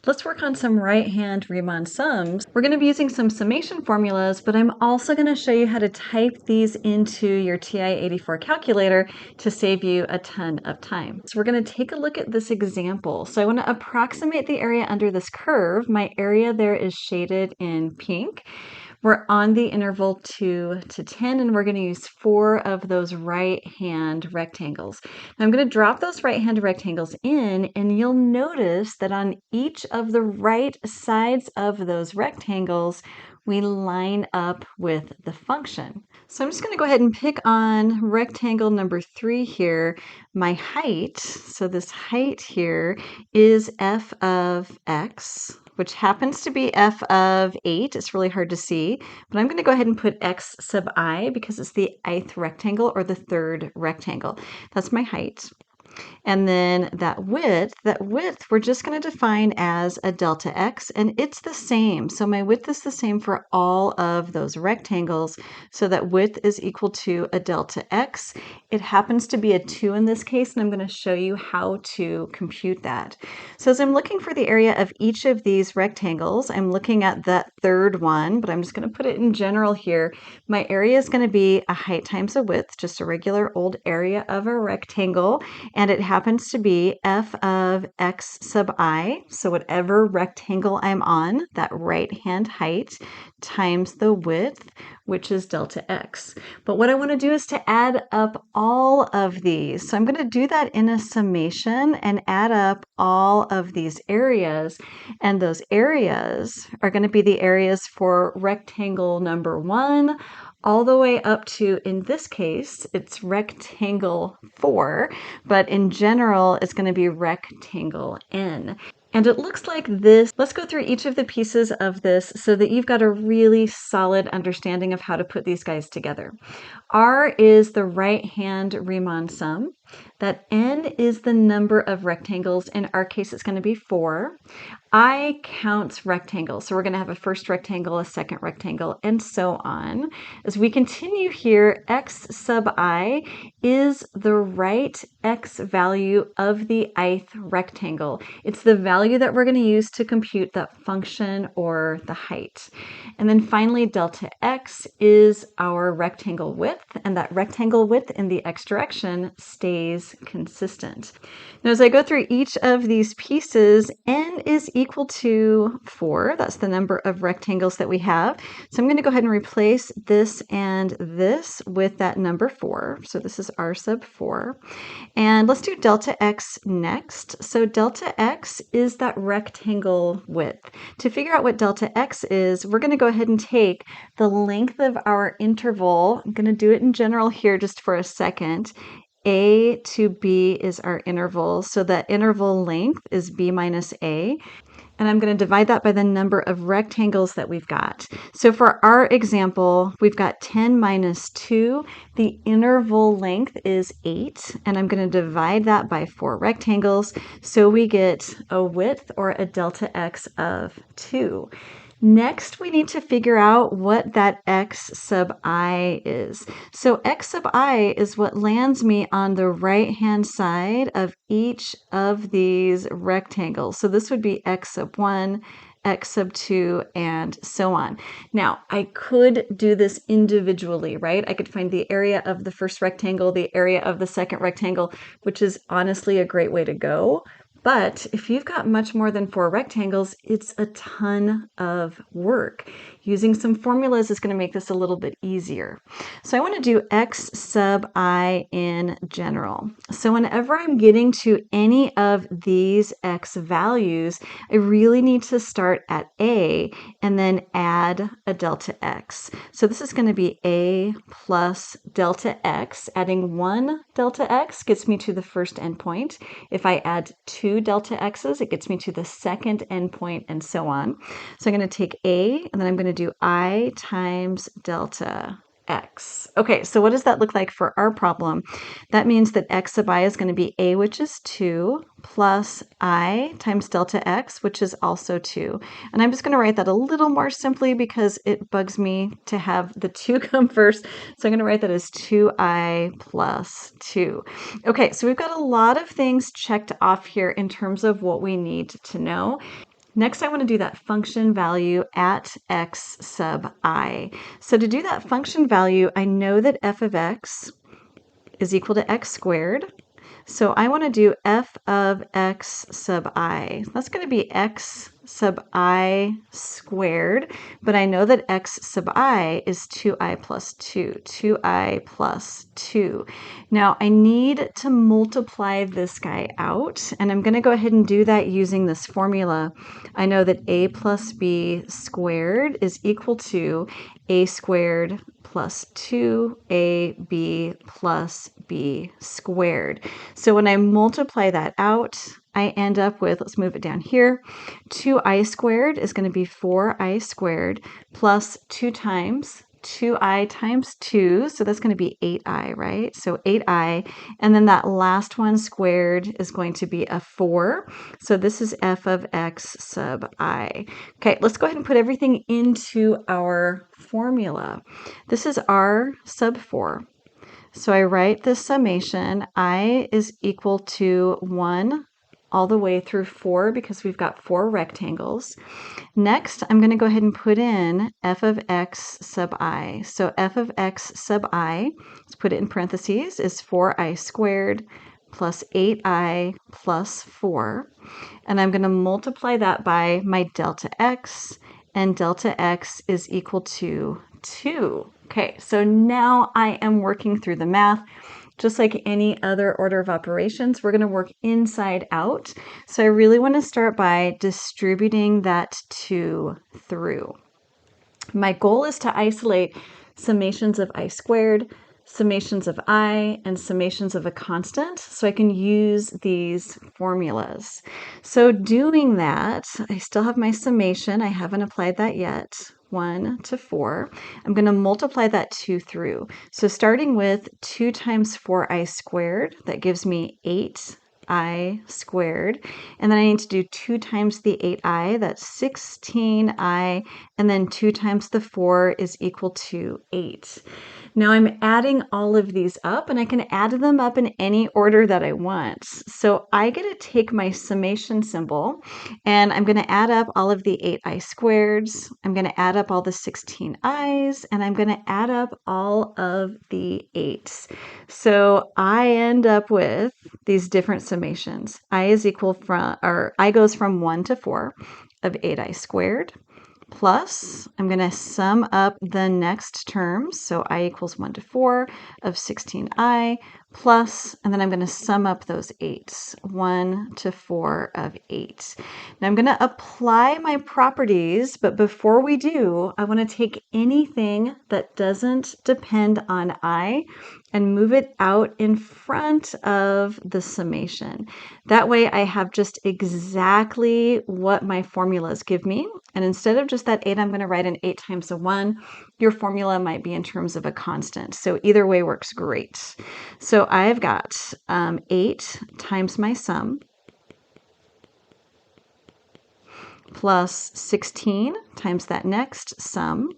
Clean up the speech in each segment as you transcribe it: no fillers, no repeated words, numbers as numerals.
Let's work on some right-hand Riemann sums. We're going to be using some summation formulas, but I'm also going to show you how to type these into your TI-84 calculator to save you a ton of time. So we're going to take a look at this example. So I want to approximate the area under this curve. My area there is shaded in pink. We're on the interval 2 to 10, and we're going to use 4 of those right-hand rectangles. Now I'm going to drop those right-hand rectangles in, and you'll notice that on each of the right sides of those rectangles, we line up with the function. So I'm just going to go ahead and pick on rectangle number 3 here, my height. So this height here is f of x, which happens to be f of 8. It's really hard to see, but I'm going to go ahead and put x sub I because it's the ith rectangle or the third rectangle. That's my height. And then that width we're just going to define as a delta x, and it's the same. So my width is the same for all of those rectangles, so that width is equal to a delta x. It happens to be a 2 in this case, and I'm going to show you how to compute that. So as I'm looking for the area of each of these rectangles, I'm looking at that third one, but I'm just going to put it in general here. My area is going to be a height times a width, just a regular old area of a rectangle, and it happens to be f of x sub I, so whatever rectangle I'm on, that right-hand height, times the width, which is delta x. But what I want to do is to add up all of these. So I'm going to do that in a summation and add up all of these areas. And those areas are going to be the areas for rectangle number 1 all the way up to, in this case, it's rectangle 4, but in general, it's going to be rectangle n. And it looks like this. Let's go through each of the pieces of this so that you've got a really solid understanding of how to put these guys together. R is the right-hand Riemann sum. That n is the number of rectangles. In our case, it's going to be 4. I counts rectangles. So we're going to have a first rectangle, a second rectangle, and so on. As we continue here, x sub I is the right x value of the ith rectangle. It's the value that we're going to use to compute that function or the height. And then finally, delta x is our rectangle width, and that rectangle width in the x direction stays consistent. Now, as I go through each of these pieces, n is equal to 4. That's the number of rectangles that we have. So I'm going to go ahead and replace this and this with that number 4. So this is r sub 4. And let's do delta x next. So delta x is that rectangle width. To figure out what delta x is, we're going to go ahead and take the length of our interval. I'm going to do it in general here just for a second. A to B is our interval, so that interval length is B minus A. And I'm going to divide that by the number of rectangles that we've got. So for our example, we've got 10 minus 2. The interval length is 8, and I'm going to divide that by 4 rectangles. So we get a width or a delta x of 2. Next, we need to figure out what that x sub I is. So x sub I is what lands me on the right-hand side of each of these rectangles. So this would be x sub 1, x sub 2, and so on. Now, I could do this individually, right? I could find the area of the first rectangle, the area of the second rectangle, which is honestly a great way to go. But if you've got much more than 4 rectangles, it's a ton of work. Using some formulas is going to make this a little bit easier. So I want to do x sub I in general. So whenever I'm getting to any of these x values, I really need to start at a and then add a delta x. So this is going to be a plus delta x. Adding 1 delta x gets me to the first endpoint. If I add 2 delta x's, it gets me to the second endpoint, and so on. So I'm going to take a, and then I'm going to do I times delta x. Okay, so what does that look like for our problem? That means that x sub I is going to be a, which is 2, plus I times delta x, which is also 2. And I'm just going to write that a little more simply because it bugs me to have the 2 come first. So I'm going to write that as 2i plus 2. Okay, so we've got a lot of things checked off here in terms of what we need to know. Next, I want to do that function value at x sub I. So to do that function value, I know that f of x is equal to x squared. So I want to do f of x sub I. That's going to be x sub I squared, but I know that x sub I is 2i plus 2, 2i plus 2. Now I need to multiply this guy out, and I'm going to go ahead and do that using this formula. I know that a plus b squared is equal to a squared plus 2ab plus b squared. So when I multiply that out, I end up with, let's move it down here, 2i squared is going to be 4i squared plus 2 times 2i times 2, so that's going to be 8i, right? So 8i, and then that last one squared is going to be a 4. So this is f of x sub I. Okay, let's go ahead and put everything into our formula. This is r sub 4. So I write this summation, I is equal to 1 all the way through 4 because we've got 4 rectangles. Next, I'm going to go ahead and put in f of x sub I. So f of x sub I, let's put it in parentheses, is 4i squared plus 8i plus 4. And I'm going to multiply that by my delta x, and delta x is equal to 2. Okay, so now I am working through the math. Just like any other order of operations, we're going to work inside out. So I really want to start by distributing that 2 through. My goal is to isolate summations of I squared, summations of I, and summations of a constant, so I can use these formulas. So doing that, I still have my summation. I haven't applied that yet. 1 to 4. I'm going to multiply that 2 through. So starting with 2 times 4i squared, that gives me 8i squared. And then I need to do 2 times the 8i, that's 16i, and then 2 times the 4 is equal to 8. Now I'm adding all of these up, and I can add them up in any order that I want. So I get to take my summation symbol, and I'm going to add up all of the 8i squareds. I'm going to add up all the 16i's, and I'm going to add up all of the 8's. So I end up with these different summations. I is equal from, or I goes from 1 to 4 of 8i squared. Plus, I'm going to sum up the next terms. So I equals 1 to 4 of 16i plus, and then I'm going to sum up those 8's, 1 to 4 of 8. Now I'm going to apply my properties, but before we do, I want to take anything that doesn't depend on I and move it out in front of the summation. That way I have just exactly what my formulas give me. And instead of just that 8, I'm going to write an 8 times a 1. Your formula might be in terms of a constant. So either way works great. So I've got 8 times my sum plus 16 times that next sum,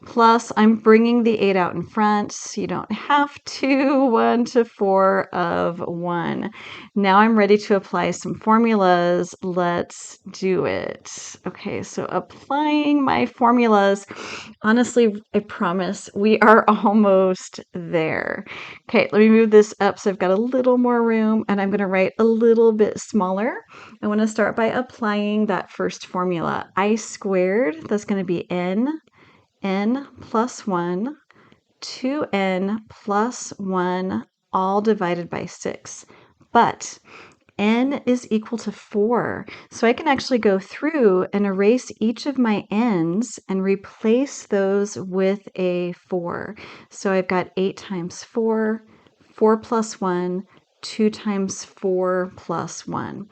plus I'm bringing the 8 out in front, so you don't have to, 1 to 4 of 1. Now I'm ready to apply some formulas. Let's do it. Okay, so applying my formulas. Honestly, I promise we are almost there. Okay, let me move this up so I've got a little more room, and I'm going to write a little bit smaller. I want to start by applying that first formula. I squared, that's going to be n plus 1, 2n plus 1, all divided by 6. But n is equal to 4. So I can actually go through and erase each of my n's and replace those with a 4. So I've got 8 times 4, 4 plus 1, 2 times 4 plus 1.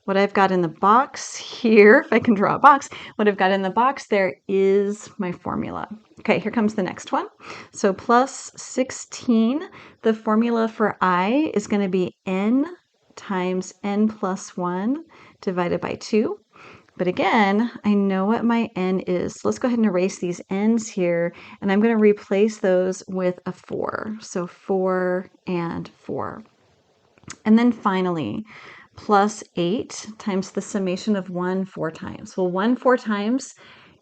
What I've got in the box here, if I can draw a box, what I've got in the box there is my formula. Okay, here comes the next one. So plus 16, the formula for I is going to be n times n plus 1 divided by 2. But again, I know what my n is. Let's go ahead and erase these n's here, and I'm going to replace those with a 4. So 4 and 4. And then finally, plus 8 times the summation of 1 4 times. Well, 1 4 times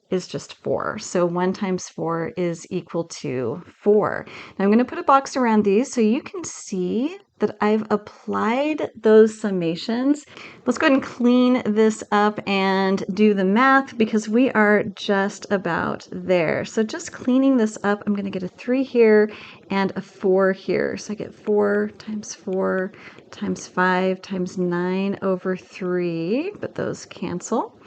is just 4. So 1 times 4 is equal to 4. Now I'm going to put a box around these so you can see that I've applied those summations. Let's go ahead and clean this up and do the math because we are just about there. So just cleaning this up, I'm going to get a 3 here and a 4 here. So I get 4 times 5 times 9 over 3, but those cancel.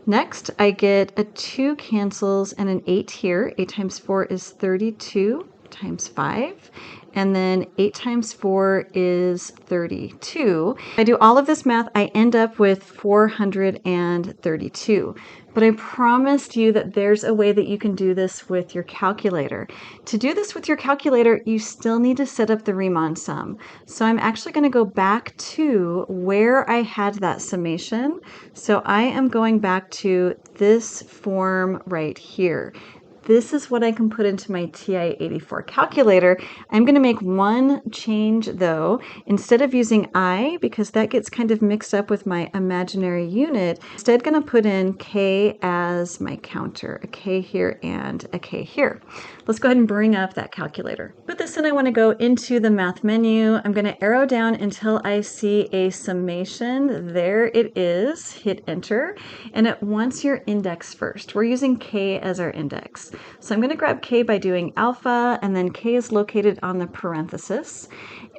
Next, I get a 2 cancels and an 8 here. 8 times 4 is 32 times 5. And then 8 times 4 is 32. I do all of this math, I end up with 432. But I promised you that there's a way that you can do this with your calculator. To do this with your calculator, you still need to set up the Riemann sum. So I'm actually going to go back to where I had that summation. So I am going back to this form right here. This is what I can put into my TI-84 calculator. I'm going to make one change though. Instead of using I, because that gets kind of mixed up with my imaginary unit, instead going to put in K as my counter, a K here and a K here. Let's go ahead and bring up that calculator. Put this in, I want to go into the math menu. I'm going to arrow down until I see a summation. There it is. Hit enter. And it wants your index first. We're using K as our index. So I'm going to grab K by doing alpha, and then K is located on the parenthesis.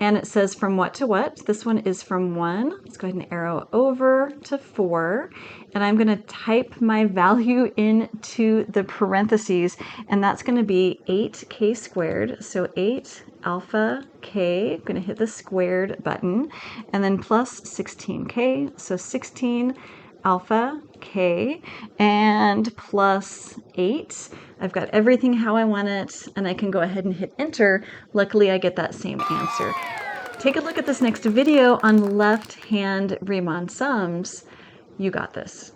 And it says from what to what. This one is from 1. Let's go ahead and arrow over to 4. And I'm going to type my value into the parentheses, and that's going to be 8k squared. So 8 alpha k, I'm going to hit the squared button, and then plus 16k, so 16 alpha k, and plus 8. I've got everything how I want it, and I can go ahead and hit enter. Luckily, I get that same answer. Take a look at this next video on left-hand Riemann sums. You got this.